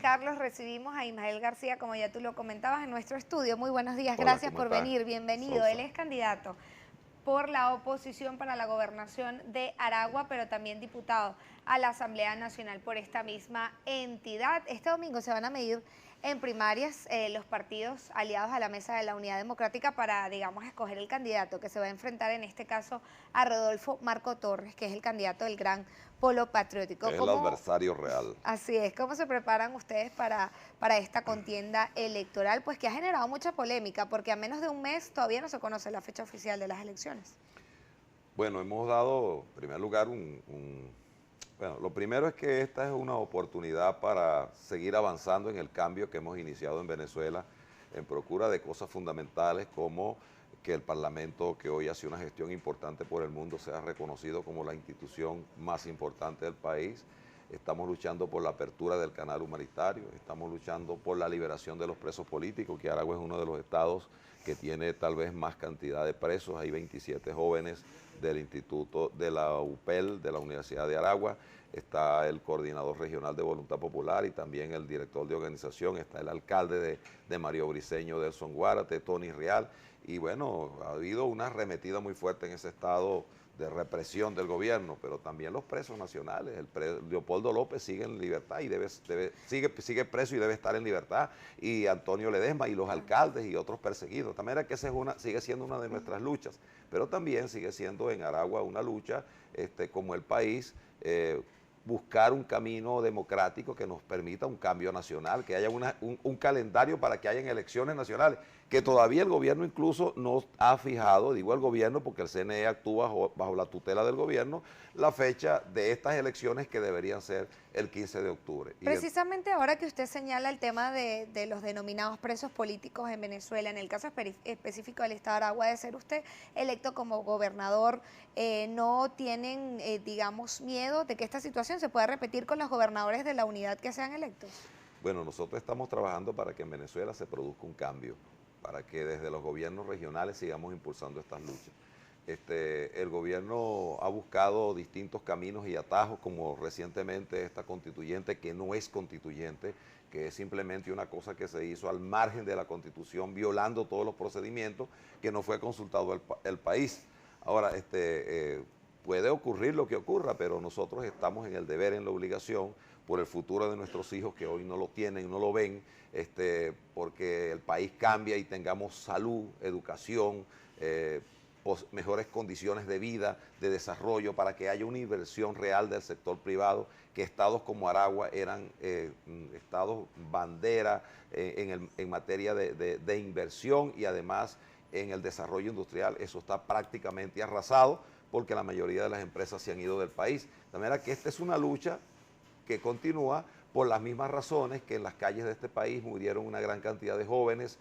Carlos, recibimos a Ismael García, como ya tú lo comentabas, en nuestro estudio. Muy buenos días, Hola, gracias ¿cómo por estás? venir, bienvenido. Sosa. Él es candidato por la oposición para la gobernación de Aragua, pero también diputado a la Asamblea Nacional por esta misma entidad. Este domingo se van a medir en primarias los partidos aliados a la Mesa de la Unidad Democrática para, digamos, escoger el candidato que se va a enfrentar en este caso a Rodolfo Marco Torres, que es el candidato del Gran Polo Patriótico. Es el adversario real. Así es, ¿cómo se preparan ustedes para esta contienda electoral? Pues que ha generado mucha polémica, porque a menos de un mes todavía no se conoce la fecha oficial de las elecciones. Bueno, hemos dado, en primer lugar, bueno, lo primero es que esta es una oportunidad para seguir avanzando en el cambio que hemos iniciado en Venezuela en procura de cosas fundamentales como que el Parlamento, que hoy hace una gestión importante por el mundo, sea reconocido como la institución más importante del país. Estamos luchando por la apertura del canal humanitario, estamos luchando por la liberación de los presos políticos, que Aragua es uno de los estados que tiene tal vez más cantidad de presos. Hay 27 jóvenes del Instituto de la UPEL, de la Universidad de Aragua, está el coordinador regional de Voluntad Popular y también el director de organización, está el alcalde de Mario Briceño del Songuárate, Tony Real, y bueno, ha habido una arremetida muy fuerte en ese estado de represión del gobierno, pero también los presos nacionales. Leopoldo López sigue en libertad y sigue preso y debe estar en libertad, y Antonio Ledesma y los alcaldes y otros perseguidos. También era que esa sigue siendo una de nuestras luchas, pero también sigue siendo en Aragua una lucha como el país, buscar un camino democrático que nos permita un cambio nacional, que haya un calendario para que hayan elecciones nacionales, que todavía el gobierno incluso no ha fijado, digo el gobierno porque el CNE actúa bajo la tutela del gobierno, la fecha de estas elecciones que deberían ser el 15 de octubre. Precisamente ahora que usted señala el tema de los denominados presos políticos en Venezuela, en el caso específico del Estado de Aragua, de ser usted electo como gobernador, ¿no tienen, digamos, miedo de que esta situación se pueda repetir con los gobernadores de la unidad que sean electos? Bueno, nosotros estamos trabajando para que en Venezuela se produzca un cambio, para que desde los gobiernos regionales sigamos impulsando estas luchas. El gobierno ha buscado distintos caminos y atajos, como recientemente esta constituyente, que no es constituyente, que es simplemente una cosa que se hizo al margen de la Constitución, violando todos los procedimientos, que no fue consultado el país. Ahora, puede ocurrir lo que ocurra, pero nosotros estamos en el deber, en la obligación, por el futuro de nuestros hijos que hoy no lo tienen, no lo ven, porque el país cambia y tengamos salud, educación, mejores condiciones de vida, de desarrollo, para que haya una inversión real del sector privado, que estados como Aragua eran estados bandera en materia de inversión, y además en el desarrollo industrial eso está prácticamente arrasado porque la mayoría de las empresas se han ido del país. De manera que esta es una lucha que continúa por las mismas razones que en las calles de este país murieron una gran cantidad de jóvenes.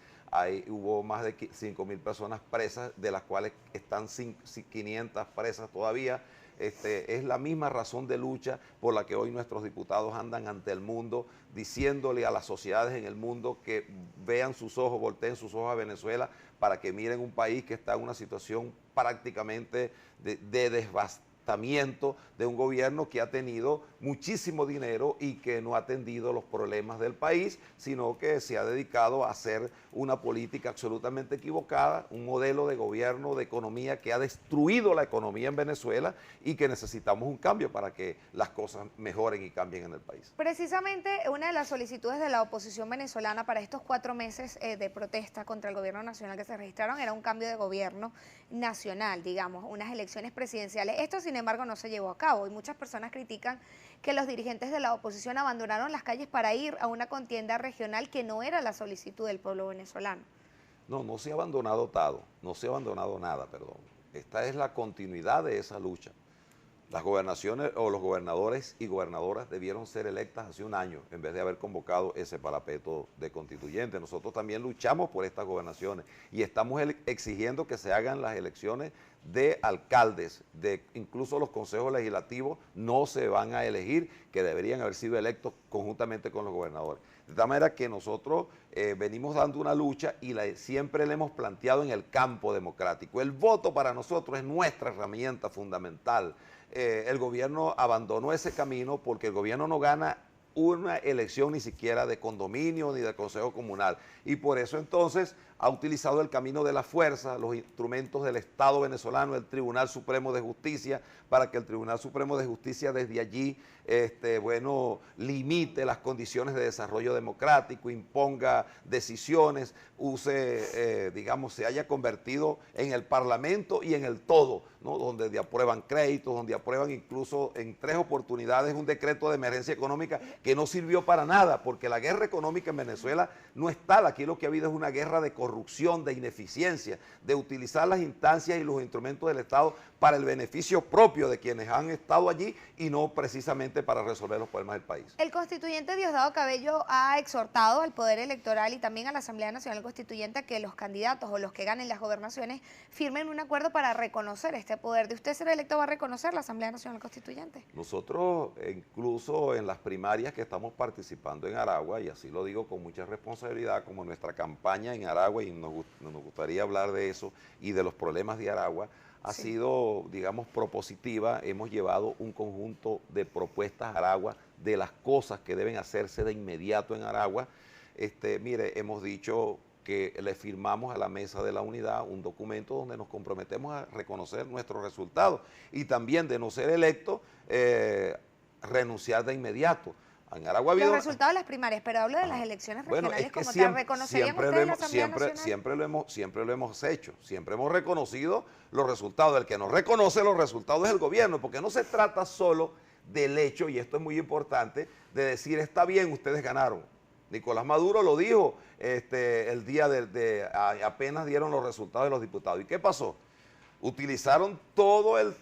Hubo más de 5.000 personas presas, de las cuales están 500 presas todavía. Es la misma razón de lucha por la que hoy nuestros diputados andan ante el mundo, diciéndole a las sociedades en el mundo que vean sus ojos, volteen sus ojos a Venezuela, para que miren un país que está en una situación prácticamente de devastamiento de un gobierno que ha tenido muchísimo dinero y que no ha atendido los problemas del país, sino que se ha dedicado a hacer una política absolutamente equivocada, un modelo de gobierno, de economía que ha destruido la economía en Venezuela, y que necesitamos un cambio para que las cosas mejoren y cambien en el país. Precisamente una de las solicitudes de la oposición venezolana para estos 4 meses de protesta contra el gobierno nacional que se registraron era un cambio de gobierno nacional, digamos, unas elecciones presidenciales. Esto, sin embargo, no se llevó a cabo, y muchas personas critican que los dirigentes de la oposición abandonaron las calles para ir a una contienda regional que no era la solicitud del pueblo venezolano. No se ha abandonado no se ha abandonado nada, perdón. Esta es la continuidad de esa lucha. Las gobernaciones o los gobernadores y gobernadoras debieron ser electas hace un año en vez de haber convocado ese parapeto de constituyentes. Nosotros también luchamos por estas gobernaciones y estamos exigiendo que se hagan las elecciones de alcaldes, incluso los consejos legislativos no se van a elegir, que deberían haber sido electos conjuntamente con los gobernadores. De tal manera que nosotros venimos dando una lucha y siempre la hemos planteado en el campo democrático. El voto para nosotros es nuestra herramienta fundamental. El gobierno abandonó ese camino porque el gobierno no gana una elección ni siquiera de condominio ni de consejo comunal. Y por eso entonces ha utilizado el camino de la fuerza, los instrumentos del Estado venezolano, el Tribunal Supremo de Justicia, para que el Tribunal Supremo de Justicia desde allí limite las condiciones de desarrollo democrático, imponga decisiones, se haya convertido en el Parlamento y en el todo, ¿no? Donde aprueban créditos, donde aprueban incluso en 3 oportunidades un decreto de emergencia económica que no sirvió para nada, porque la guerra económica en Venezuela no es tal. Aquí lo que ha habido es una guerra de corrupción, de ineficiencia, de utilizar las instancias y los instrumentos del Estado para el beneficio propio de quienes han estado allí y no precisamente para resolver los problemas del país. El constituyente Diosdado Cabello ha exhortado al Poder Electoral y también a la Asamblea Nacional Constituyente a que los candidatos o los que ganen las gobernaciones firmen un acuerdo para reconocer este poder. ¿De usted ser electo va a reconocer la Asamblea Nacional Constituyente? Nosotros, incluso en las primarias que estamos participando en Aragua, y así lo digo con mucha responsabilidad, como nuestra campaña en Aragua, y nos gustaría hablar de eso y de los problemas de Aragua, ha sido, digamos, propositiva. Hemos llevado un conjunto de propuestas a Aragua de las cosas que deben hacerse de inmediato en Aragua. Mire, hemos dicho que le firmamos a la Mesa de la Unidad un documento donde nos comprometemos a reconocer nuestros resultados y también, de no ser electo, renunciar de inmediato. En Aragua ha habido... Los resultados de las primarias, pero hablo de las elecciones regionales, bueno, es que como siempre, tal. ¿Reconocerían ustedes la Asamblea Nacional? Siempre lo hemos hecho, siempre hemos reconocido los resultados. El que no reconoce los resultados es el gobierno, porque no se trata solo del hecho, y esto es muy importante, de decir, está bien, ustedes ganaron. Nicolás Maduro lo dijo el día apenas dieron los resultados de los diputados. ¿Y qué pasó? Utilizaron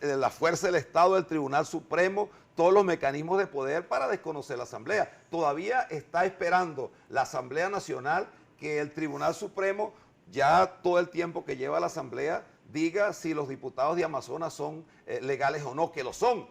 la fuerza del Estado, del Tribunal Supremo, todos los mecanismos de poder para desconocer la Asamblea. Todavía está esperando la Asamblea Nacional que el Tribunal Supremo, ya todo el tiempo que lleva la Asamblea, diga si los diputados de Amazonas son legales o no, que lo son,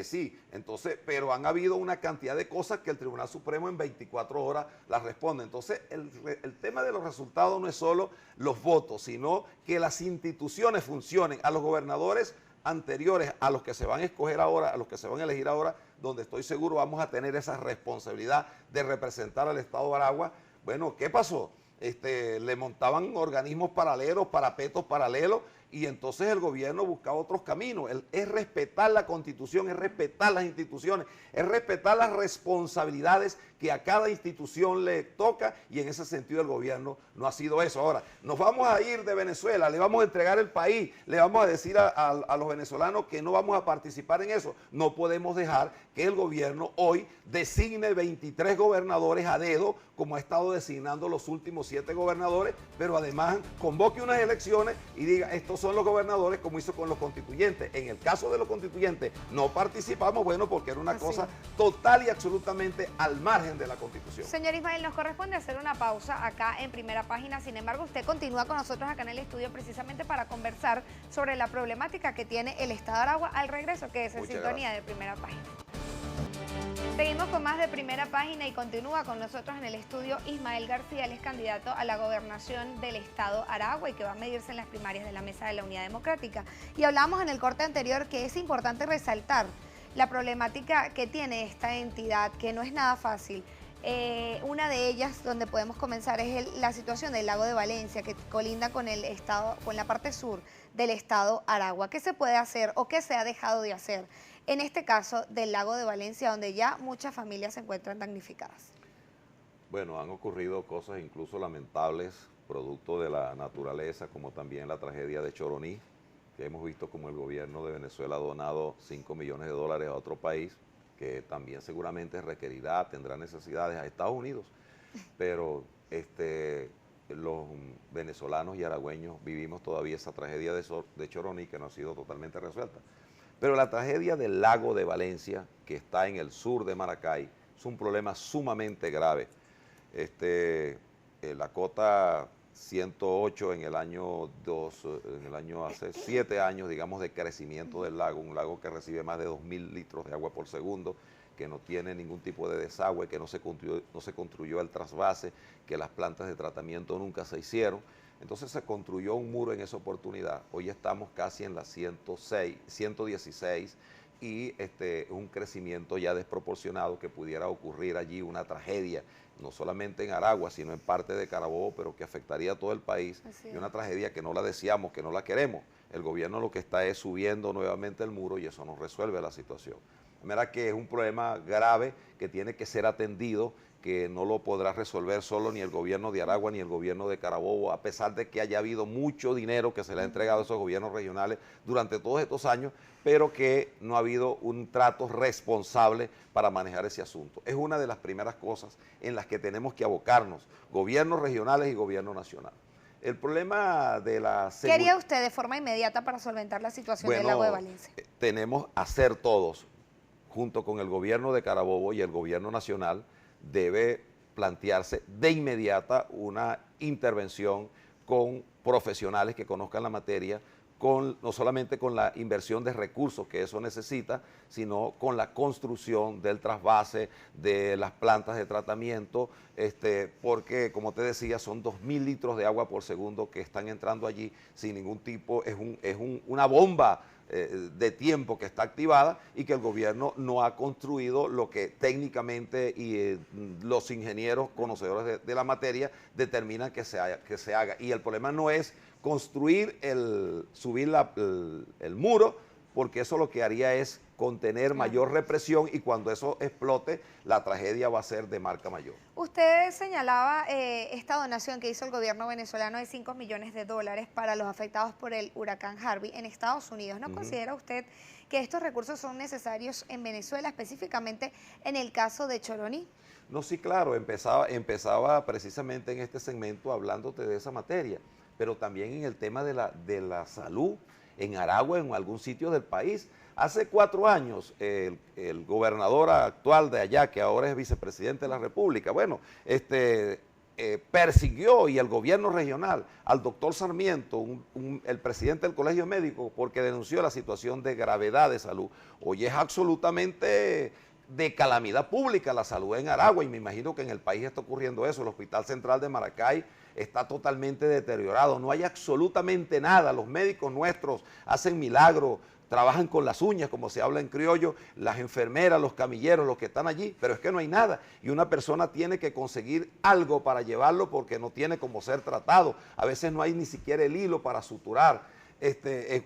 sí. Entonces, pero han habido una cantidad de cosas que el Tribunal Supremo en 24 horas las responde. Entonces, el tema de los resultados no es solo los votos, sino que las instituciones funcionen. A los gobernadores anteriores, a los que se van a escoger ahora, a los que se van a elegir ahora, donde estoy seguro vamos a tener esa responsabilidad de representar al Estado de Aragua. Bueno, ¿qué pasó? Le montaban organismos paralelos, parapetos paralelos, y entonces el gobierno buscaba otros caminos. Es respetar la Constitución, es respetar las instituciones, es respetar las responsabilidades que a cada institución le toca, y en ese sentido el gobierno no ha sido eso. Ahora, nos vamos a ir de Venezuela, le vamos a entregar el país, le vamos a decir a los venezolanos que no vamos a participar en eso. No podemos dejar que el gobierno hoy designe 23 gobernadores a dedo, como ha estado designando los últimos 7 gobernadores, pero además convoque unas elecciones y diga, estos son los gobernadores, como hizo con los constituyentes. En el caso de los constituyentes no participamos, bueno, porque era una cosa total y absolutamente al margen de la Constitución. Señor Ismael, nos corresponde hacer una pausa acá en Primera Página. Sin embargo, usted continúa con nosotros acá en el estudio precisamente para conversar sobre la problemática que tiene el Estado de Aragua al regreso, que es en sintonía de Primera Página. Seguimos con más de Primera Página y continúa con nosotros en el estudio Ismael García. Él es candidato a la gobernación del Estado Aragua y que va a medirse en las primarias de la Mesa de la Unidad Democrática. Y hablábamos en el corte anterior que es importante resaltar la problemática que tiene esta entidad, que no es nada fácil. Una de ellas, donde podemos comenzar, es la situación del lago de Valencia, que colinda con el estado, con la parte sur del Estado Aragua. ¿Qué se puede hacer o qué se ha dejado de hacer en este caso del lago de Valencia, donde ya muchas familias se encuentran damnificadas? Bueno, han ocurrido cosas incluso lamentables, producto de la naturaleza, como también la tragedia de Choroní, que hemos visto como el gobierno de Venezuela ha donado $5 millones a otro país, que también seguramente requerirá, tendrá necesidades a Estados Unidos, pero los venezolanos y aragüeños vivimos todavía esa tragedia de Choroní, que no ha sido totalmente resuelta. Pero la tragedia del lago de Valencia, que está en el sur de Maracay, es un problema sumamente grave. La cota 108 en el año hace 7 años, digamos, de crecimiento del lago, un lago que recibe más de 2.000 litros de agua por segundo, que no tiene ningún tipo de desagüe, que no se construyó el trasvase, que las plantas de tratamiento nunca se hicieron. Entonces se construyó un muro en esa oportunidad. Hoy estamos casi en la 116, y un crecimiento ya desproporcionado que pudiera ocurrir allí, una tragedia, no solamente en Aragua, sino en parte de Carabobo, pero que afectaría a todo el país, y una tragedia que no la deseamos, que no la queremos. El gobierno lo que está es subiendo nuevamente el muro y eso no resuelve la situación. De manera que es un problema grave que tiene que ser atendido, que no lo podrá resolver solo ni el gobierno de Aragua ni el gobierno de Carabobo, a pesar de que haya habido mucho dinero que se le ha entregado a esos gobiernos regionales durante todos estos años, pero que no ha habido un trato responsable para manejar ese asunto. Es una de las primeras cosas en las que tenemos que abocarnos, gobiernos regionales y gobierno nacional. El problema de la seguridad... ¿Qué haría usted de forma inmediata para solventar la situación del agua de Valencia? Tenemos que hacer todos, junto con el gobierno de Carabobo y el gobierno nacional, debe plantearse de inmediata una intervención con profesionales que conozcan la materia, no solamente con la inversión de recursos que eso necesita, sino con la construcción del trasvase, de las plantas de tratamiento, porque, como te decía, son 2.000 litros de agua por segundo que están entrando allí sin ningún tipo, es una bomba de tiempo que está activada y que el gobierno no ha construido lo que técnicamente y los ingenieros conocedores de la materia determinan que se haga. Y el problema no es construir, subir el muro, porque eso lo que haría es contener mayor represión y cuando eso explote, la tragedia va a ser de marca mayor. Usted señalaba esta donación que hizo el gobierno venezolano de 5 millones de dólares para los afectados por el huracán Harvey en Estados Unidos. ¿No considera usted que estos recursos son necesarios en Venezuela, específicamente en el caso de Choroní? No, sí, claro, empezaba precisamente en este segmento hablándote de esa materia, pero también en el tema de la salud en Aragua, en algún sitio del país. Hace 4 años, el gobernador actual de allá, que ahora es vicepresidente de la República, bueno, persiguió, y el gobierno regional, al doctor Sarmiento, el presidente del Colegio Médico, porque denunció la situación de gravedad de salud. Hoy es absolutamente de calamidad pública la salud en Aragua, y me imagino que en el país está ocurriendo eso. El Hospital Central de Maracay está totalmente deteriorado, no hay absolutamente nada. Los médicos nuestros hacen milagros, trabajan con las uñas, como se habla en criollo, las enfermeras, los camilleros, los que están allí, pero es que no hay nada. Y una persona tiene que conseguir algo para llevarlo porque no tiene cómo ser tratado. A veces no hay ni siquiera el hilo para suturar.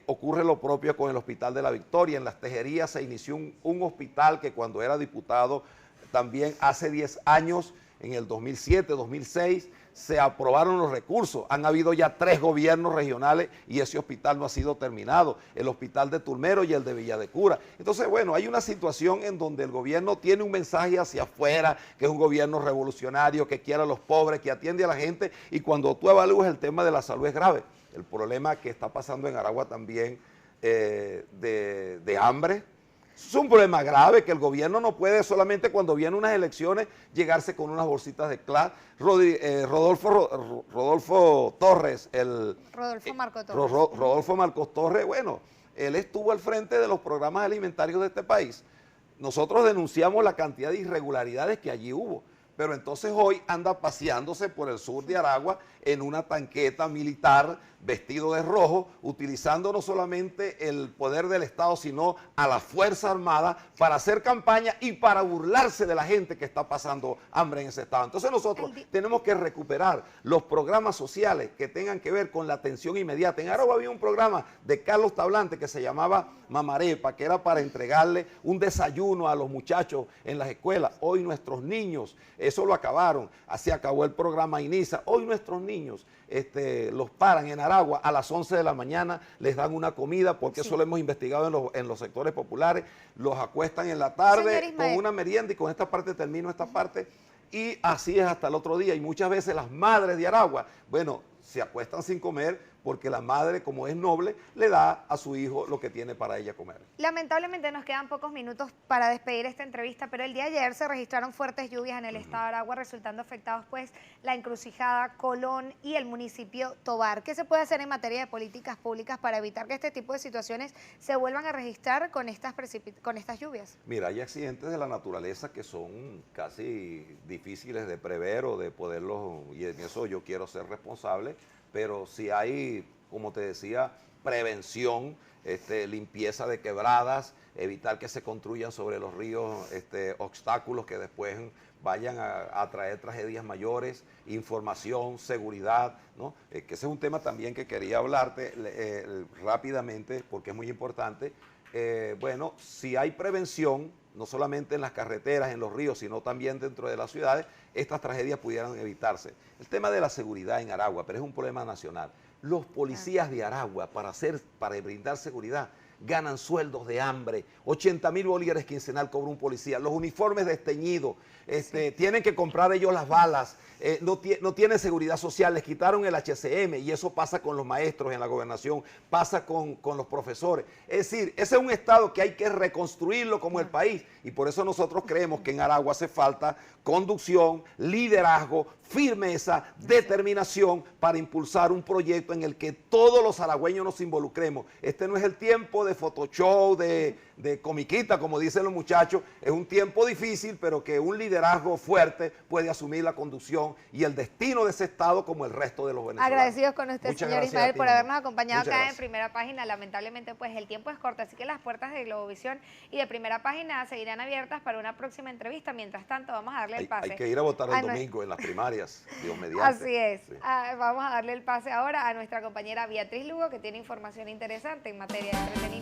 Ocurre lo propio con el Hospital de la Victoria. En Las Tejerías se inició un hospital que cuando era diputado, también hace 10 años, en el 2007, 2006, se aprobaron los recursos. Han habido ya 3 gobiernos regionales y ese hospital no ha sido terminado. El hospital de Turmero y el de Villa de Cura. Entonces, bueno, hay una situación en donde el gobierno tiene un mensaje hacia afuera, que es un gobierno revolucionario, que quiere a los pobres, que atiende a la gente, y cuando tú evalúas el tema de la salud es grave. El problema que está pasando en Aragua también de hambre, es un problema grave que el gobierno no puede solamente cuando vienen unas elecciones llegarse con unas bolsitas de clase. Rodolfo Torres, Rodolfo Marcos Torres, bueno, él estuvo al frente de los programas alimentarios de este país. Nosotros denunciamos la cantidad de irregularidades que allí hubo, pero entonces hoy anda paseándose por el sur de Aragua en una tanqueta militar, vestido de rojo, utilizando no solamente el poder del Estado, sino a la Fuerza Armada para hacer campaña y para burlarse de la gente que está pasando hambre en ese estado. Entonces nosotros tenemos que recuperar los programas sociales que tengan que ver con la atención inmediata. En Aragua había un programa de Carlos Tablante que se llamaba Mamarepa, que era para entregarle un desayuno a los muchachos en las escuelas. Hoy nuestros niños, eso lo acabaron, así acabó el programa INISA. Hoy nuestros niños los paran en Aragua a las 11 de la mañana, les dan una comida, porque eso lo hemos investigado en los sectores populares, los acuestan en la tarde con una merienda, y con esta parte termino esta parte, y así es hasta el otro día. Y muchas veces las madres de Aragua, bueno, se acuestan sin comer porque la madre, como es noble, le da a su hijo lo que tiene para ella comer. Lamentablemente nos quedan pocos minutos para despedir esta entrevista, pero el día de ayer se registraron fuertes lluvias en el estado de Aragua, resultando afectados pues la Encrucijada, Colón y el municipio Tovar. ¿Qué se puede hacer en materia de políticas públicas para evitar que este tipo de situaciones se vuelvan a registrar con estas lluvias? Mira, hay accidentes de la naturaleza que son casi difíciles de prever o de poderlos, y en eso yo quiero ser responsable, pero si hay, como te decía, prevención, limpieza de quebradas, evitar que se construyan sobre los ríos obstáculos que después vayan a traer tragedias mayores, información, seguridad, ¿no? Que ese es un tema también que quería hablarte rápidamente porque es muy importante. Bueno, si hay prevención, no solamente en las carreteras, en los ríos, sino también dentro de las ciudades, estas tragedias pudieran evitarse. El tema de la seguridad en Aragua, pero es un problema nacional. Los policías de Aragua, para brindar seguridad, ganan sueldos de hambre, 80.000 bolívares quincenal cobra un policía, los uniformes desteñidos, tienen que comprar ellos las balas, no tienen seguridad social, les quitaron el HCM y eso pasa con los maestros en la gobernación, pasa con los profesores. Es decir, ese es un estado que hay que reconstruirlo como el país y por eso nosotros creemos que en Aragua hace falta conducción, liderazgo, firmeza, determinación para impulsar un proyecto en el que todos los aragüeños nos involucremos. Este no es el tiempo de Photoshop, de comiquita, como dicen los muchachos, es un tiempo difícil, pero que un liderazgo fuerte puede asumir la conducción y el destino de ese estado como el resto de los venezolanos. Agradecidos con usted, señor Ismael, por habernos acompañado acá gracias. en Primera Página. Lamentablemente, pues el tiempo es corto, así que las puertas de Globovisión y de Primera Página seguirán abiertas para una próxima entrevista. Mientras tanto, vamos a darle el pase. Hay que ir a votar el domingo en las primarias, Dios mediante. Así es. Sí. Vamos a darle el pase ahora a nuestra compañera Beatriz Lugo, que tiene información interesante en materia de entretenimiento.